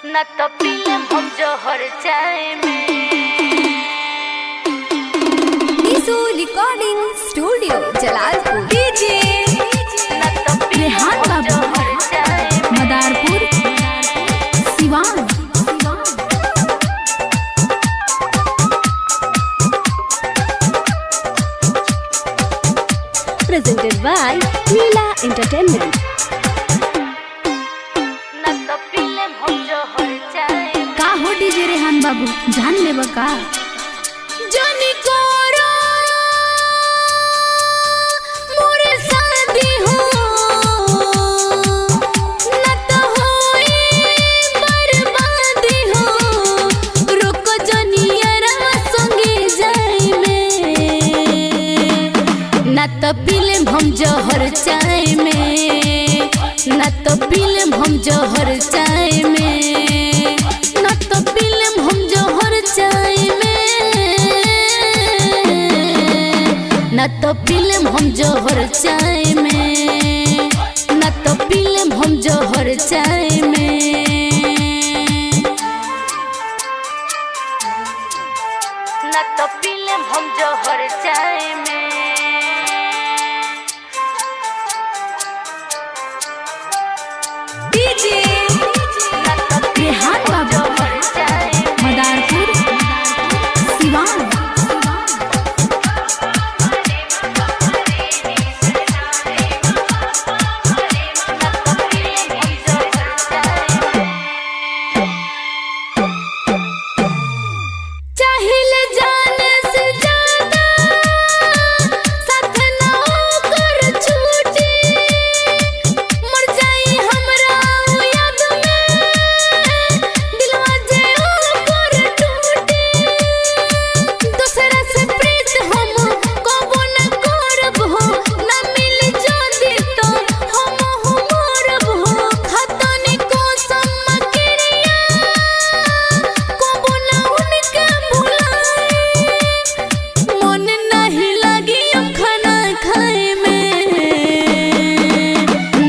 न तो पियम हम जोहर चाय में। Nishu recording studio Jalalpur. DJ न तो रेहान पियम हम बाबू जोहर चाय में। Madarpur Siwan. Presented by Leela Entertainment. न तो पियम हम जोहर चाय में। का हो डीजे रेहान बाबू जान लेब का? जानी कोरो मोरे शादी हो न तो होई बर्बादी हो। रुको जनियरा संगे जाई में न तो पीलेम हम जोहर चाय में। न तो पीलेम हम जोहर चाय में। न तो पीलेम हम जोहर चाय में। न तो पीलेम हम जोहर चाय में। न तो पीलेम हम जोहर चाय में। न तो पियम हम जोहर चाय में। डीजे न तो रेहान पियम हम बाबू जोहर चाय में। मदारपुर सिवान। चाहिले जाने से ज्यादा साथ ना होकर छूटी। मर जाई हमरा याद में दिलवा जे ऊपर टूटी। दूसरा से प्रीत हम कबो न करब हो। न मिली जोदी तो हम मरब हो। खतनी कसम क्रिया कबो न उनके भुलाए। मन नहीं लगी अब खाना खाए में।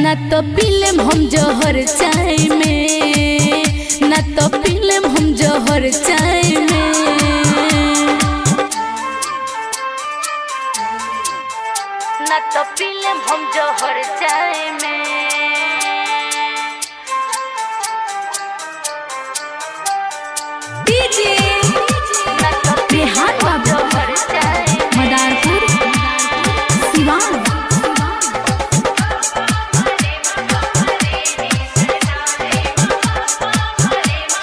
न तो पीलेम हम जोहर चाय में। न तो पीलेम हम जोहर चाय में। न तो पियम हम जोहर चाय में। डीजे न तो रेहान पियम हम बाबू जोहर चाय में। मदारपुर सिवान।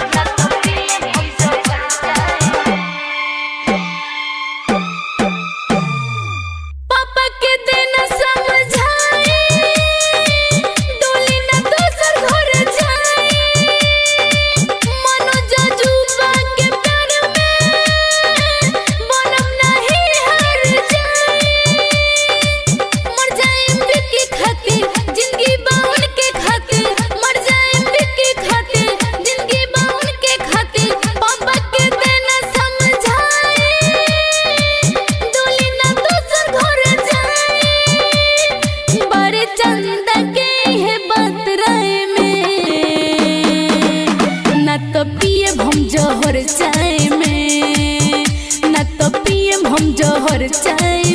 न तो पियम हम जोहर चाय में। पापा के देना समझाए डोली न दोसर घर जाए। मनोज जुबा के प्यार में बनम नहीं हार जाए। मर जाए बिकी खातिर जिंदगी बाउन के खातिर। मर जाए बिकी खातिर जिंदगी बाउन के खातिर। पापा के देना समझाए डोली न दोसर घर जाए। बड़े चंदा के है बात राय में। न तो पियम हम जोहर चाय में। न तो पियम हम जोहर चाय